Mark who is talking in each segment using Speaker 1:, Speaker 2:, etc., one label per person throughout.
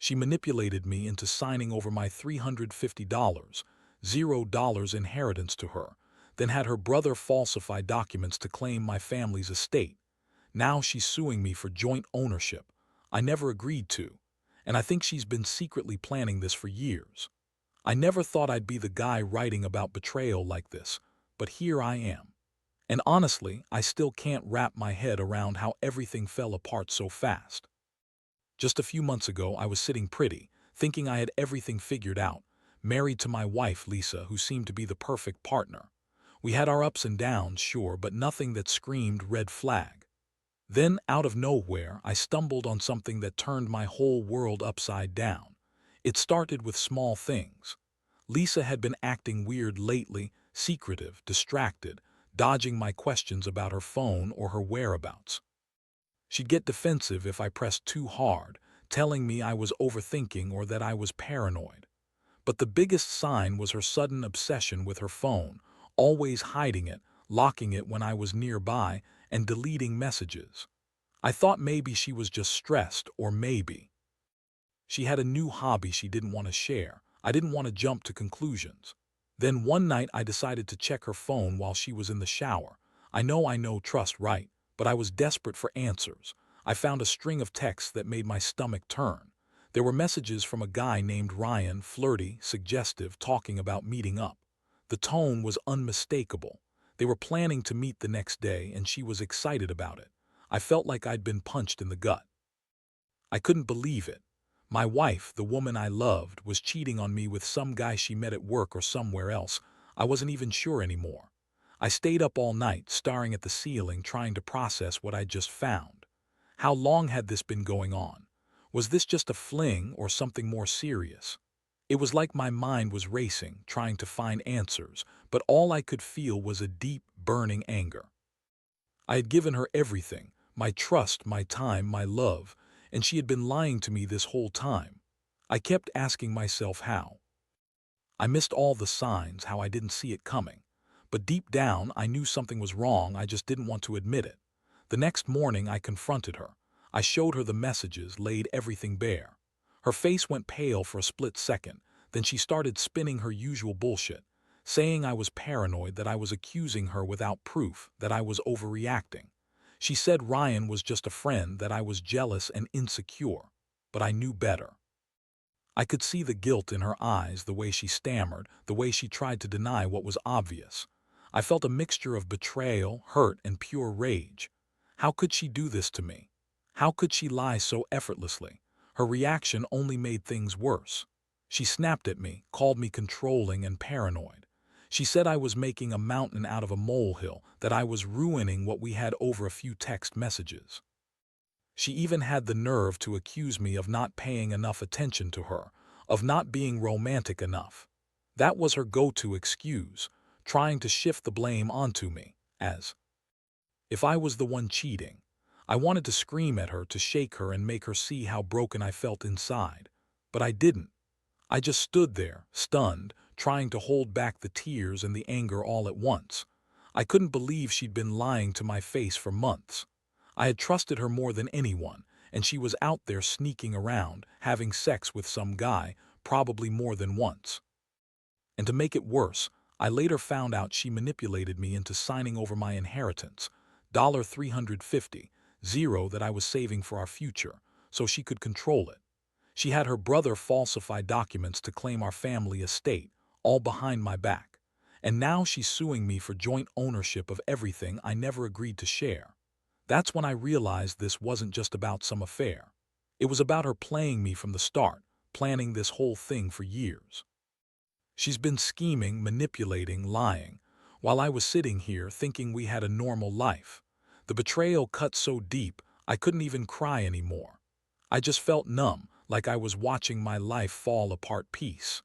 Speaker 1: She manipulated me into signing over my $350, $0 inheritance to her, then had her brother falsify documents to claim my family's estate. Now she's suing me for joint ownership I never agreed to, and I think she's been secretly planning this for years. I never thought I'd be the guy writing about betrayal like this, but here I am. And honestly, I still can't wrap my head around how everything fell apart so fast. Just a few months ago, I was sitting pretty, thinking I had everything figured out, married to my wife, Lisa, who seemed to be the perfect partner. We had our ups and downs, sure, but nothing that screamed red flag. Then, out of nowhere, I stumbled on something that turned my whole world upside down. It started with small things. Lisa had been acting weird lately, secretive, distracted, dodging my questions about her phone or her whereabouts. She'd get defensive if I pressed too hard, telling me I was overthinking or that I was paranoid. But the biggest sign was her sudden obsession with her phone, always hiding it, locking it when I was nearby, and deleting messages. I thought maybe she was just stressed, or maybe she had a new hobby she didn't want to share. I didn't want to jump to conclusions. Then one night I decided to check her phone while she was in the shower. I know, trust right, but I was desperate for answers. I found a string of texts that made my stomach turn. There were messages from a guy named Ryan, flirty, suggestive, talking about meeting up. The tone was unmistakable. They were planning to meet the next day, and she was excited about it. I felt like I'd been punched in the gut. I couldn't believe it. My wife, the woman I loved, was cheating on me with some guy she met at work or somewhere else. I wasn't even sure anymore. I stayed up all night, staring at the ceiling, trying to process what I'd just found. How long had this been going on? Was this just a fling or something more serious? It was like my mind was racing, trying to find answers, but all I could feel was a deep, burning anger. I had given her everything, my trust, my time, my love, and she had been lying to me this whole time. I kept asking myself how. I missed all the signs, how I didn't see it coming. But deep down, I knew something was wrong, I just didn't want to admit it. The next morning, I confronted her. I showed her the messages, laid everything bare. Her face went pale for a split second, then she started spinning her usual bullshit, saying I was paranoid, that I was accusing her without proof, that I was overreacting. She said Ryan was just a friend, that I was jealous and insecure. But I knew better. I could see the guilt in her eyes, the way she stammered, the way she tried to deny what was obvious. I felt a mixture of betrayal, hurt, and pure rage. How could she do this to me? How could she lie so effortlessly? Her reaction only made things worse. She snapped at me, called me controlling and paranoid. She said I was making a mountain out of a molehill, that I was ruining what we had over a few text messages. She even had the nerve to accuse me of not paying enough attention to her, of not being romantic enough. That was her go-to excuse, trying to shift the blame onto me, as if I was the one cheating. I wanted to scream at her, to shake her and make her see how broken I felt inside. But I didn't. I just stood there, stunned, trying to hold back the tears and the anger all at once. I couldn't believe she'd been lying to my face for months. I had trusted her more than anyone, and she was out there sneaking around, having sex with some guy, probably more than once. And to make it worse, I later found out she manipulated me into signing over my inheritance, $350, that I was saving for our future, so she could control it. She had her brother falsify documents to claim our family estate, all behind my back. And now she's suing me for joint ownership of everything I never agreed to share. That's when I realized this wasn't just about some affair. It was about her playing me from the start, planning this whole thing for years. She's been scheming, manipulating, lying, while I was sitting here thinking we had a normal life. The betrayal cut so deep, I couldn't even cry anymore. I just felt numb, like I was watching my life fall apart piece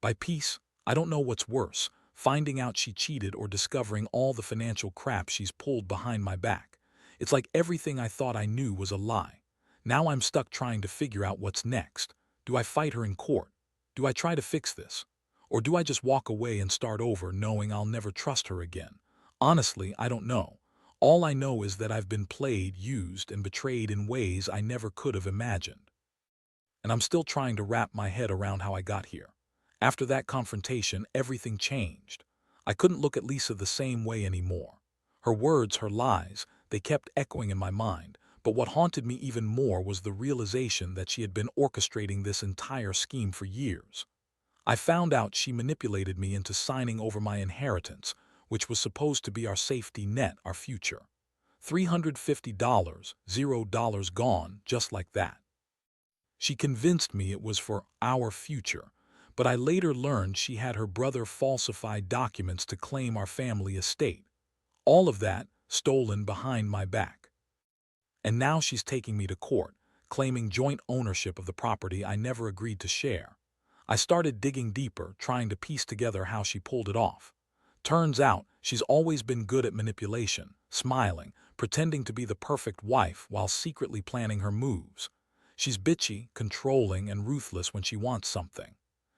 Speaker 1: by piece. I don't know what's worse, finding out she cheated or discovering all the financial crap she's pulled behind my back. It's like everything I thought I knew was a lie. Now I'm stuck trying to figure out what's next. Do I fight her in court? Do I try to fix this? Or do I just walk away and start over, knowing I'll never trust her again? Honestly, I don't know. All I know is that I've been played, used, and betrayed in ways I never could have imagined. and I'm still trying to wrap my head around how I got here. After that confrontation, everything changed. I couldn't look at Lisa the same way anymore. Her words, her lies, they kept echoing in my mind, but what haunted me even more was the realization that she had been orchestrating this entire scheme for years. I found out she manipulated me into signing over my inheritance, which was supposed to be our safety net, our future. $350, $0 gone, just like that. She convinced me it was for our future, but I later learned she had her brother falsify documents to claim our family estate. All of that stolen behind my back. And now she's taking me to court, claiming joint ownership of the property I never agreed to share. I started digging deeper, trying to piece together how she pulled it off. Turns out, she's always been good at manipulation, smiling, pretending to be the perfect wife while secretly planning her moves. She's bitchy, controlling, and ruthless when she wants something.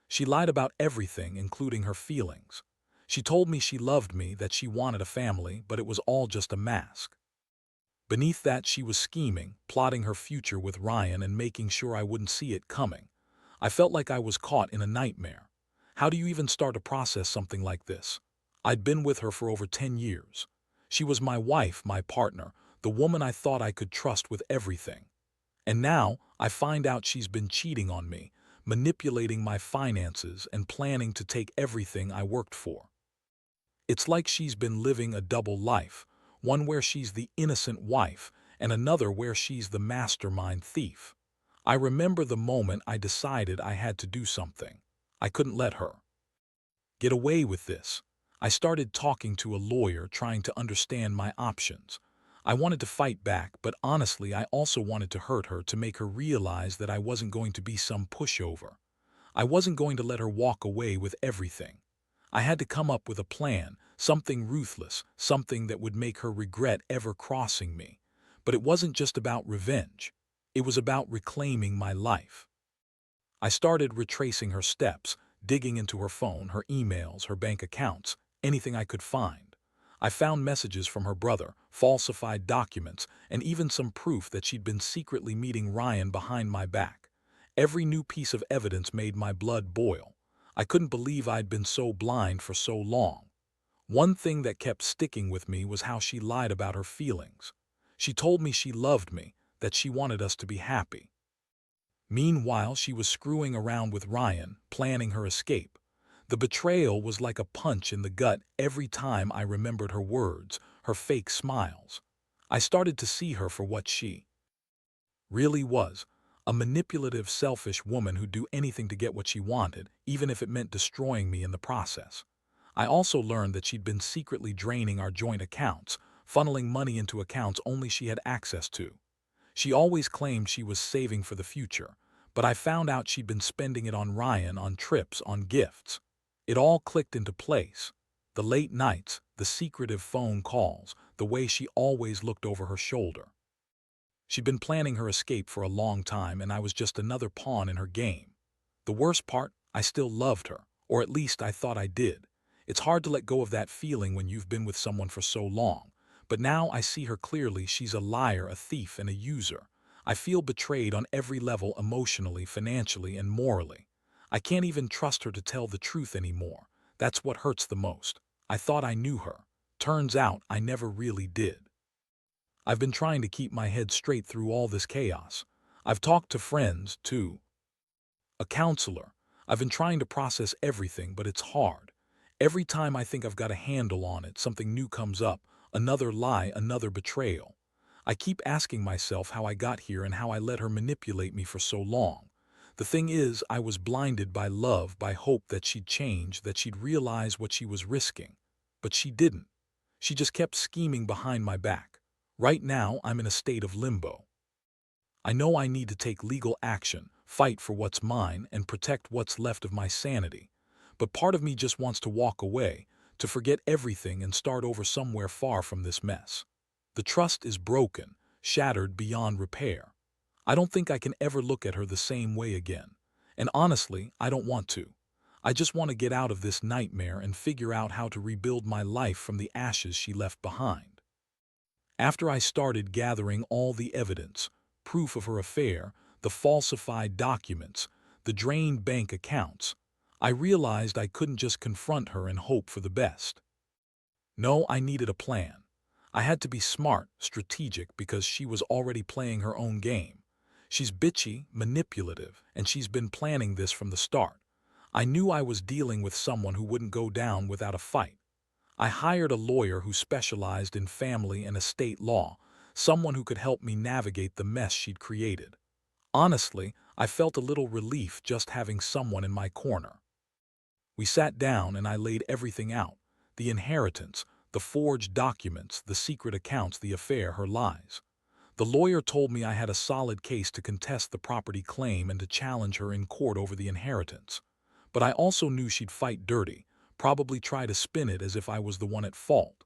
Speaker 1: She lied about everything, including her feelings. She told me she loved me, that she wanted a family, but it was all just a mask. Beneath that, she was scheming, plotting her future with Ryan and making sure I wouldn't see it coming. I felt like I was caught in a nightmare. How do you even start to process something like this? I'd been with her for over 10 years. She was my wife, my partner, the woman I thought I could trust with everything. And now, I find out she's been cheating on me, manipulating my finances and planning to take everything I worked for. It's like she's been living a double life, one where she's the innocent wife and another where she's the mastermind thief. I remember the moment I decided I had to do something. I couldn't let her get away with this. I started talking to a lawyer, trying to understand my options. I wanted to fight back, but honestly, I also wanted to hurt her, to make her realize that I wasn't going to be some pushover. I wasn't going to let her walk away with everything. I had to come up with a plan, something ruthless, something that would make her regret ever crossing me. But it wasn't just about revenge. It was about reclaiming my life. I started retracing her steps, digging into her phone, her emails, her bank accounts, anything I could find. I found messages from her brother, falsified documents, and even some proof that she'd been secretly meeting Ryan behind my back. Every new piece of evidence made my blood boil. I couldn't believe I'd been so blind for so long. One thing that kept sticking with me was how she lied about her feelings. She told me she loved me, that she wanted us to be happy. Meanwhile, she was screwing around with Ryan, planning her escape. The betrayal was like a punch in the gut every time I remembered her words, her fake smiles. I started to see her for what she really was, a manipulative, selfish woman who'd do anything to get what she wanted, even if it meant destroying me in the process. I also learned that she'd been secretly draining our joint accounts, funneling money into accounts only she had access to. She always claimed she was saving for the future, but I found out she'd been spending it on Ryan, on trips, on gifts. It all clicked into place. The late nights, the secretive phone calls, the way she always looked over her shoulder. She'd been planning her escape for a long time, and I was just another pawn in her game. The worst part, I still loved her, or at least I thought I did. It's hard to let go of that feeling when you've been with someone for so long. But now I see her clearly. She's a liar, a thief, and a user. I feel betrayed on every level, emotionally, financially, and morally. I can't even trust her to tell the truth anymore. That's what hurts the most. I thought I knew her. Turns out I never really did. I've been trying to keep my head straight through all this chaos. I've talked to friends, to a counselor. I've been trying to process everything, but it's hard. Every time I think I've got a handle on it, something new comes up, another lie, another betrayal. I keep asking myself how I got here and how I let her manipulate me for so long. The thing is, I was blinded by love, by hope that she'd change, that she'd realize what she was risking. But she didn't. She just kept scheming behind my back. Right now, I'm in a state of limbo. I know I need to take legal action, fight for what's mine, and protect what's left of my sanity. But part of me just wants to walk away, to forget everything and start over somewhere far from this mess. The trust is broken, shattered beyond repair. I don't think I can ever look at her the same way again. And honestly, I don't want to. I just want to get out of this nightmare and figure out how to rebuild my life from the ashes she left behind. After I started gathering all the evidence, proof of her affair, the falsified documents, the drained bank accounts. I realized I couldn't just confront her and hope for the best. No, I needed a plan. I had to be smart, strategic, because she was already playing her own game. She's bitchy, manipulative, and she's been planning this from the start. I knew I was dealing with someone who wouldn't go down without a fight. I hired a lawyer who specialized in family and estate law, someone who could help me navigate the mess she'd created. Honestly, I felt a little relief just having someone in my corner. We sat down and I laid everything out: the inheritance, the forged documents, the secret accounts, the affair, her lies. The lawyer told me I had a solid case to contest the property claim and to challenge her in court over the inheritance. But I also knew she'd fight dirty, probably try to spin it as if I was the one at fault.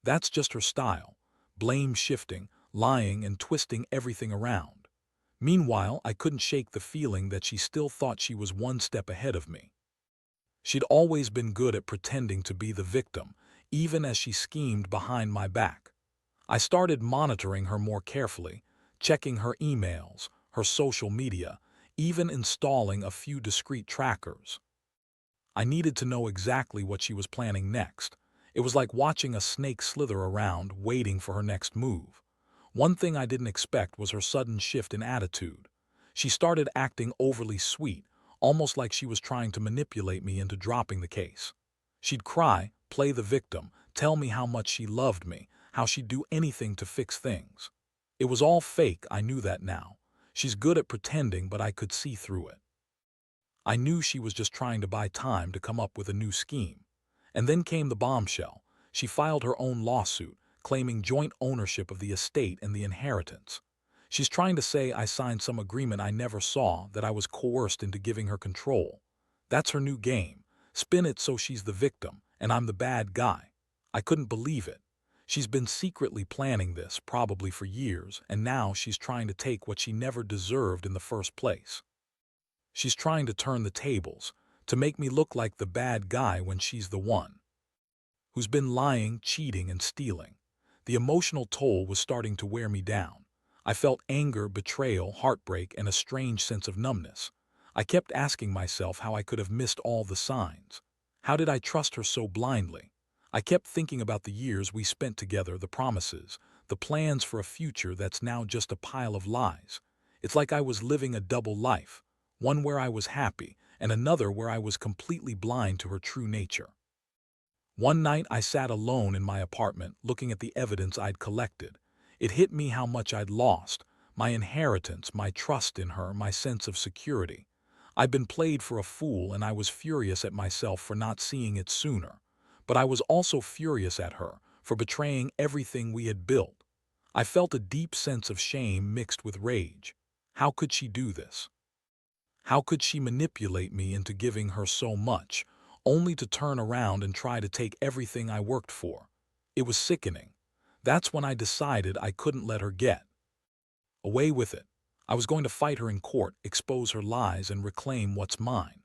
Speaker 1: That's just her style: blame shifting, lying, and twisting everything around. Meanwhile, I couldn't shake the feeling that she still thought she was one step ahead of me. She'd always been good at pretending to be the victim, even as she schemed behind my back. I started monitoring her more carefully, checking her emails, her social media, even installing a few discreet trackers. I needed to know exactly what she was planning next. It was like watching a snake slither around, waiting for her next move. One thing I didn't expect was her sudden shift in attitude. She started acting overly sweet, almost like she was trying to manipulate me into dropping the case. She'd cry, play the victim, tell me how much she loved me, how she'd do anything to fix things. It was all fake, I knew that now. She's good at pretending, but I could see through it. I knew she was just trying to buy time to come up with a new scheme. And then came the bombshell. She filed her own lawsuit, claiming joint ownership of the estate and the inheritance. She's trying to say I signed some agreement I never saw, that I was coerced into giving her control. That's her new game. Spin it so she's the victim, and I'm the bad guy. I couldn't believe it. She's been secretly planning this, probably for years, and now she's trying to take what she never deserved in the first place. She's trying to turn the tables, to make me look like the bad guy when she's the one who's been lying, cheating, and stealing. The emotional toll was starting to wear me down. I felt anger, betrayal, heartbreak, and a strange sense of numbness. I kept asking myself how I could have missed all the signs. How did I trust her so blindly? I kept thinking about the years we spent together, the promises, the plans for a future that's now just a pile of lies. It's like I was living a double life, one where I was happy, and another where I was completely blind to her true nature. One night I sat alone in my apartment, looking at the evidence I'd collected. It hit me how much I'd lost: my inheritance, my trust in her, my sense of security. I'd been played for a fool, and I was furious at myself for not seeing it sooner. But I was also furious at her for betraying everything we had built. I felt a deep sense of shame mixed with rage. How could she do this? How could she manipulate me into giving her so much, only to turn around and try to take everything I worked for? It was sickening. That's when I decided I couldn't let her get away with it. I was going to fight her in court, expose her lies, and reclaim what's mine.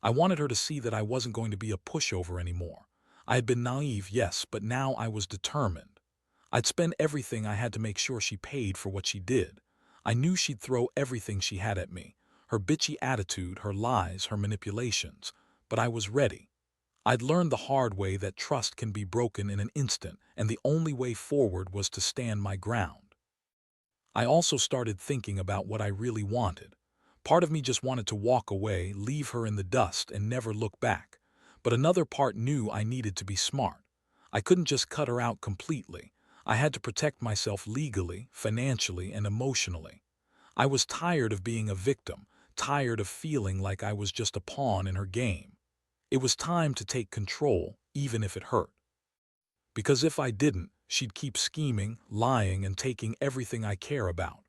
Speaker 1: I wanted her to see that I wasn't going to be a pushover anymore. I had been naive, yes, but now I was determined. I'd spend everything I had to make sure she paid for what she did. I knew she'd throw everything she had at me: her bitchy attitude, her lies, her manipulations. But I was ready. I'd learned the hard way that trust can be broken in an instant, and the only way forward was to stand my ground. I also started thinking about what I really wanted. Part of me just wanted to walk away, leave her in the dust, and never look back. But another part knew I needed to be smart. I couldn't just cut her out completely. I had to protect myself legally, financially, and emotionally. I was tired of being a victim, tired of feeling like I was just a pawn in her game. It was time to take control, even if it hurt. Because if I didn't, she'd keep scheming, lying, and taking everything I care about.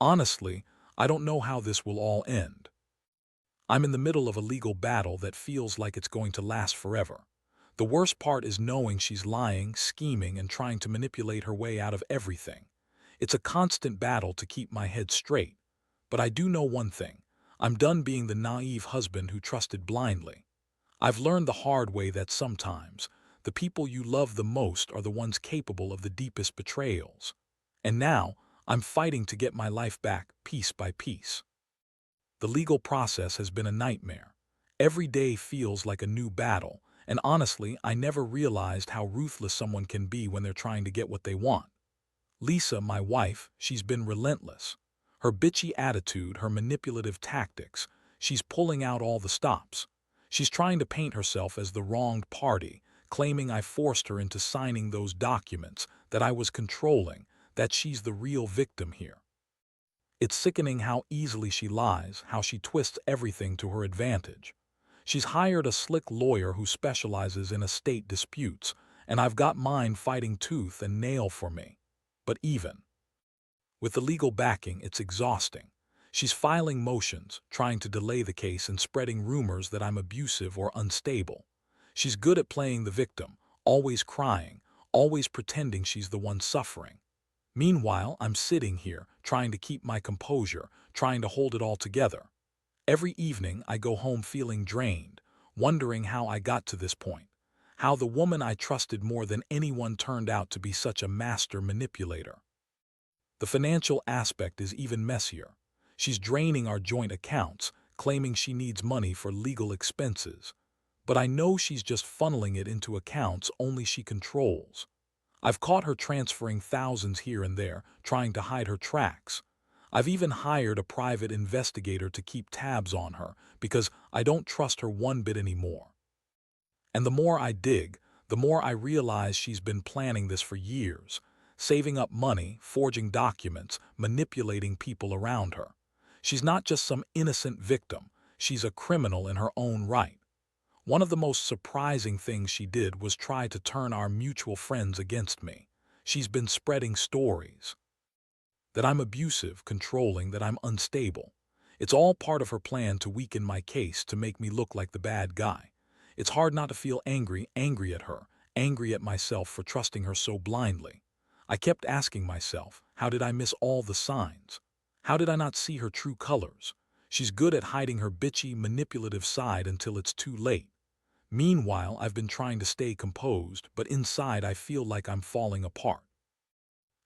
Speaker 1: Honestly, I don't know how this will all end. I'm in the middle of a legal battle that feels like it's going to last forever. The worst part is knowing she's lying, scheming, and trying to manipulate her way out of everything. It's a constant battle to keep my head straight. But I do know one thing: I'm done being the naive husband who trusted blindly. I've learned the hard way that sometimes the people you love the most are the ones capable of the deepest betrayals. And now I'm fighting to get my life back, piece by piece. The legal process has been a nightmare. Every day feels like a new battle, and honestly, I never realized how ruthless someone can be when they're trying to get what they want. Lisa, my wife, she's been relentless. Her bitchy attitude, her manipulative tactics, she's pulling out all the stops. She's trying to paint herself as the wronged party, claiming I forced her into signing those documents, that I was controlling, that she's the real victim here. It's sickening how easily she lies, how she twists everything to her advantage. She's hired a slick lawyer who specializes in estate disputes, and I've got mine fighting tooth and nail for me. But even with the legal backing, it's exhausting. She's filing motions, trying to delay the case and spreading rumors that I'm abusive or unstable. She's good at playing the victim, always crying, always pretending she's the one suffering. Meanwhile, I'm sitting here, trying to keep my composure, trying to hold it all together. Every evening, I go home feeling drained, wondering how I got to this point, how the woman I trusted more than anyone turned out to be such a master manipulator. The financial aspect is even messier. She's draining our joint accounts, claiming she needs money for legal expenses. But I know she's just funneling it into accounts only she controls. I've caught her transferring thousands here and there, trying to hide her tracks. I've even hired a private investigator to keep tabs on her because I don't trust her one bit anymore. And the more I dig, the more I realize she's been planning this for years, saving up money, forging documents, manipulating people around her. She's not just some innocent victim, she's a criminal in her own right. One of the most surprising things she did was try to turn our mutual friends against me. She's been spreading stories that I'm abusive, controlling, that I'm unstable. It's all part of her plan to weaken my case, to make me look like the bad guy. It's hard not to feel angry at her, angry at myself for trusting her so blindly. I kept asking myself, how did I miss all the signs? How did I not see her true colors? She's good at hiding her bitchy, manipulative side until it's too late. Meanwhile, I've been trying to stay composed, but inside I feel like I'm falling apart.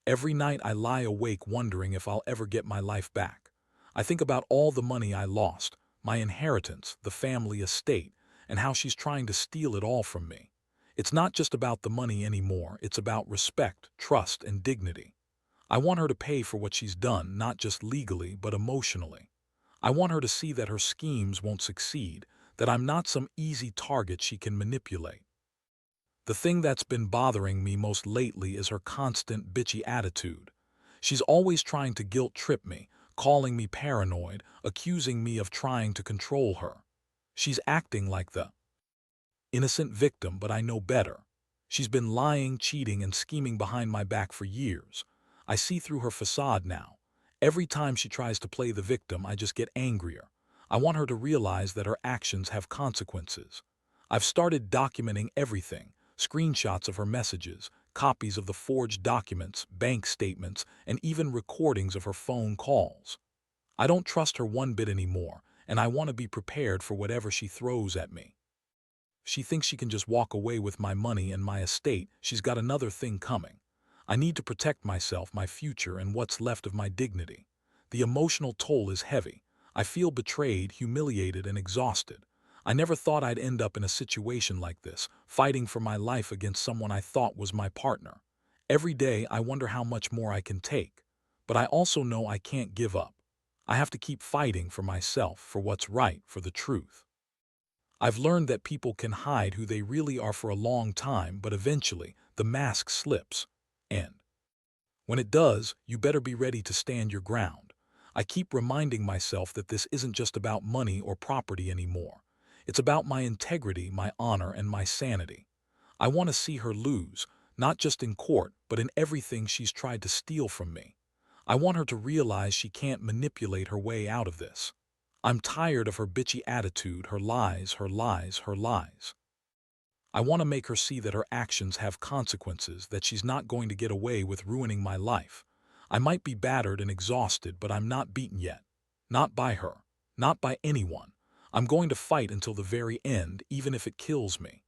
Speaker 1: Every night I lie awake wondering if I'll ever get my life back. I think about all the money I lost, my inheritance, the family estate, and how she's trying to steal it all from me. It's not just about the money anymore, it's about respect, trust, and dignity. I want her to pay for what she's done, not just legally, but emotionally. I want her to see that her schemes won't succeed, that I'm not some easy target she can manipulate. The thing that's been bothering me most lately is her constant bitchy attitude. She's always trying to guilt-trip me, calling me paranoid, accusing me of trying to control her. She's acting like the innocent victim, but I know better. She's been lying, cheating, and scheming behind my back for years. I see through her facade now. Every time she tries to play the victim, I just get angrier. I want her to realize that her actions have consequences. I've started documenting everything, screenshots of her messages, copies of the forged documents, bank statements, and even recordings of her phone calls. I don't trust her one bit anymore, and I want to be prepared for whatever she throws at me. She thinks she can just walk away with my money and my estate. She's got another thing coming. I need to protect myself, my future, and what's left of my dignity. The emotional toll is heavy. I feel betrayed, humiliated, and exhausted. I never thought I'd end up in a situation like this, fighting for my life against someone I thought was my partner. Every day I wonder how much more I can take. But I also know I can't give up. I have to keep fighting for myself, for what's right, for the truth. I've learned that people can hide who they really are for a long time, but eventually the mask slips. And when it does, you better be ready to stand your ground. I keep reminding myself that this isn't just about money or property anymore. It's about my integrity, my honor, and my sanity. I want to see her lose, not just in court, but in everything she's tried to steal from me. I want her to realize she can't manipulate her way out of this. I'm tired of her bitchy attitude, her lies, her lies, her lies. I want to make her see that her actions have consequences, that she's not going to get away with ruining my life. I might be battered and exhausted, but I'm not beaten yet. Not by her. Not by anyone. I'm going to fight until the very end, even if it kills me.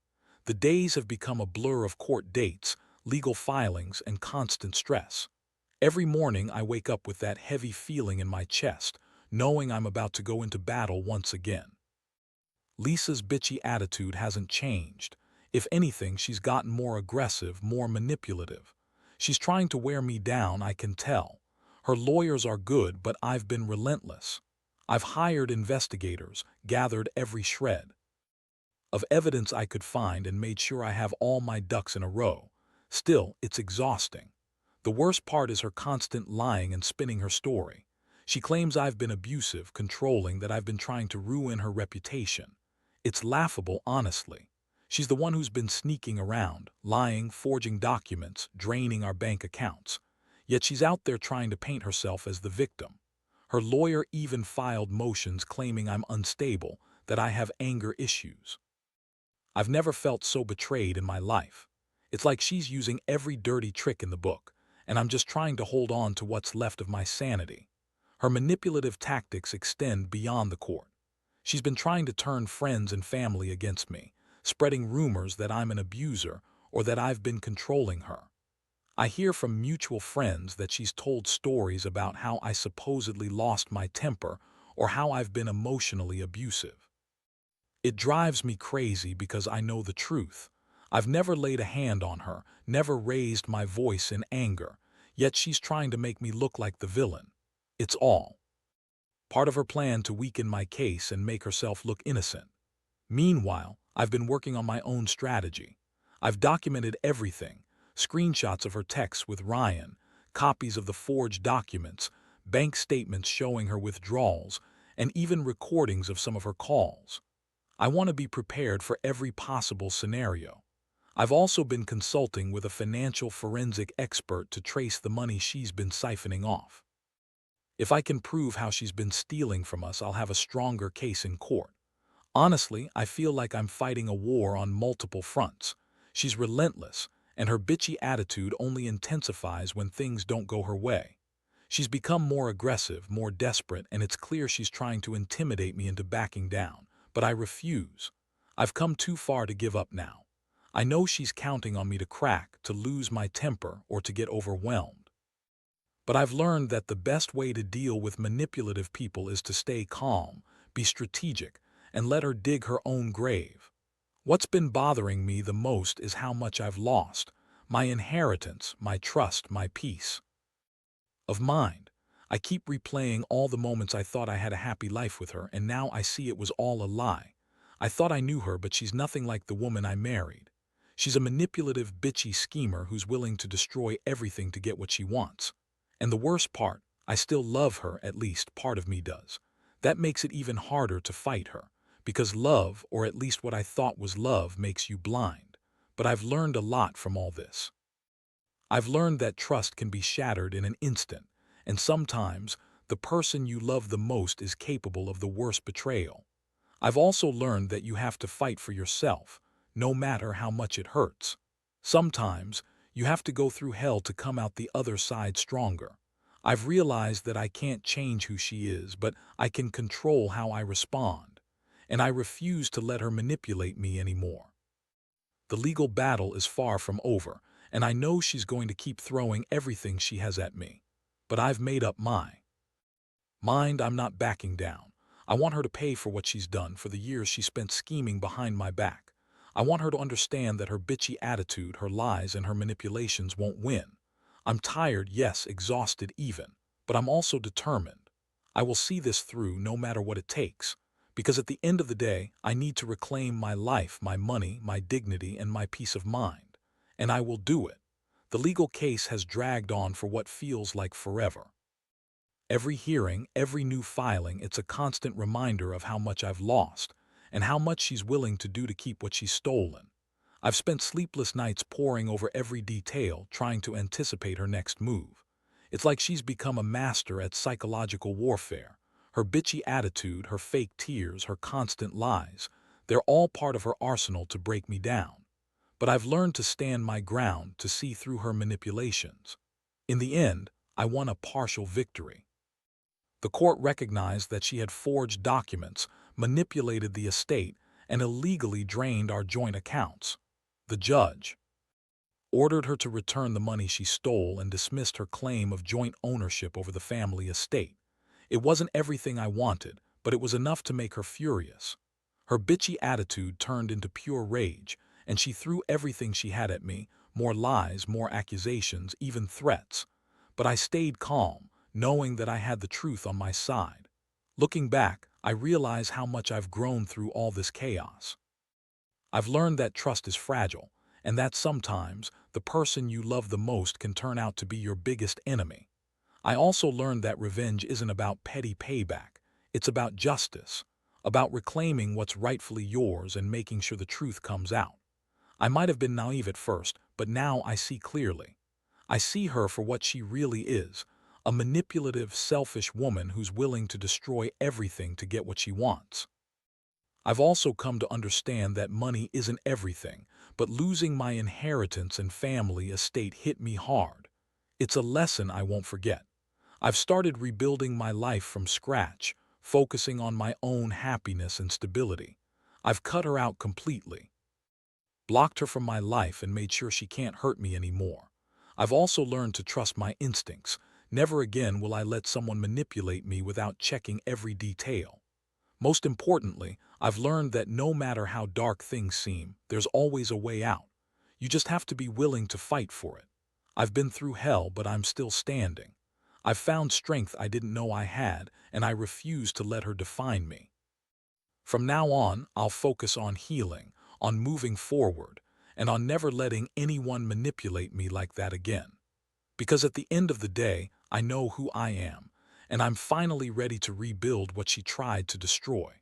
Speaker 1: The days have become a blur of court dates, legal filings, and constant stress. Every morning I wake up with that heavy feeling in my chest, knowing I'm about to go into battle once again. Lisa's bitchy attitude hasn't changed. If anything, she's gotten more aggressive, more manipulative. She's trying to wear me down, I can tell. Her lawyers are good, but I've been relentless. I've hired investigators, gathered every shred of evidence I could find, and made sure I have all my ducks in a row. Still, it's exhausting. The worst part is her constant lying and spinning her story. She claims I've been abusive, controlling, that I've been trying to ruin her reputation. It's laughable, honestly. She's the one who's been sneaking around, lying, forging documents, draining our bank accounts. Yet she's out there trying to paint herself as the victim. Her lawyer even filed motions claiming I'm unstable, that I have anger issues. I've never felt so betrayed in my life. It's like she's using every dirty trick in the book, and I'm just trying to hold on to what's left of my sanity. Her manipulative tactics extend beyond the court. She's been trying to turn friends and family against me, spreading rumors that I'm an abuser or that I've been controlling her. I hear from mutual friends that she's told stories about how I supposedly lost my temper or how I've been emotionally abusive. It drives me crazy because I know the truth. I've never laid a hand on her, never raised my voice in anger, yet she's trying to make me look like the villain. It's all part of her plan to weaken my case and make herself look innocent. Meanwhile, I've been working on my own strategy. I've documented everything: screenshots of her texts with Ryan, copies of the forged documents, bank statements showing her withdrawals, and even recordings of some of her calls. I want to be prepared for every possible scenario. I've also been consulting with a financial forensic expert to trace the money she's been siphoning off. If I can prove how she's been stealing from us, I'll have a stronger case in court. Honestly, I feel like I'm fighting a war on multiple fronts. She's relentless, and her bitchy attitude only intensifies when things don't go her way. She's become more aggressive, more desperate, and it's clear she's trying to intimidate me into backing down. But I refuse. I've come too far to give up now. I know she's counting on me to crack, to lose my temper, or to get overwhelmed. But I've learned that the best way to deal with manipulative people is to stay calm, be strategic, and let her dig her own grave. What's been bothering me the most is how much I've lost: my inheritance, my trust, my peace of mind. I keep replaying all the moments I thought I had a happy life with her, and now I see it was all a lie. I thought I knew her, but she's nothing like the woman I married. She's a manipulative, bitchy schemer who's willing to destroy everything to get what she wants. And the worst part, I still love her, at least part of me does. That makes it even harder to fight her, because love, or at least what I thought was love, makes you blind. But I've learned a lot from all this. I've learned that trust can be shattered in an instant, and sometimes the person you love the most is capable of the worst betrayal. I've also learned that you have to fight for yourself, no matter how much it hurts. Sometimes you have to go through hell to come out the other side stronger. I've realized that I can't change who she is, but I can control how I respond, and I refuse to let her manipulate me anymore. The legal battle is far from over, and I know she's going to keep throwing everything she has at me. But I've made up my mind. I'm not backing down. I want her to pay for what she's done, for the years she spent scheming behind my back. I want her to understand that her bitchy attitude, her lies, and her manipulations won't win. I'm tired, yes, exhausted even, but I'm also determined. I will see this through no matter what it takes, because at the end of the day, I need to reclaim my life, my money, my dignity, and my peace of mind. And I will do it. The legal case has dragged on for what feels like forever. Every hearing, every new filing, it's a constant reminder of how much I've lost and how much she's willing to do to keep what she's stolen. I've spent sleepless nights poring over every detail, trying to anticipate her next move. It's like she's become a master at psychological warfare. Her bitchy attitude, her fake tears, her constant lies, they're all part of her arsenal to break me down. But I've learned to stand my ground, to see through her manipulations. In the end, I won a partial victory. The court recognized that she had forged documents, manipulated the estate, and illegally drained our joint accounts. The judge ordered her to return the money she stole and dismissed her claim of joint ownership over the family estate. It wasn't everything I wanted, but it was enough to make her furious. Her bitchy attitude turned into pure rage, and she threw everything she had at me, more lies, more accusations, even threats. But I stayed calm, knowing that I had the truth on my side. Looking back, I realize how much I've grown through all this chaos. I've learned that trust is fragile, and that sometimes the person you love the most can turn out to be your biggest enemy. I also learned that revenge isn't about petty payback. It's about justice, about reclaiming what's rightfully yours and making sure the truth comes out. I might have been naive at first, but now I see clearly. I see her for what she really is, a manipulative, selfish woman who's willing to destroy everything to get what she wants. I've also come to understand that money isn't everything, but losing my inheritance and family estate hit me hard. It's a lesson I won't forget. I've started rebuilding my life from scratch, focusing on my own happiness and stability. I've cut her out completely, blocked her from my life, and made sure she can't hurt me anymore. I've also learned to trust my instincts. Never again will I let someone manipulate me without checking every detail. Most importantly, I've learned that no matter how dark things seem, there's always a way out. You just have to be willing to fight for it. I've been through hell, but I'm still standing. I've found strength I didn't know I had, and I refuse to let her define me. From now on, I'll focus on healing, on moving forward, and on never letting anyone manipulate me like that again. Because at the end of the day, I know who I am, and I'm finally ready to rebuild what she tried to destroy.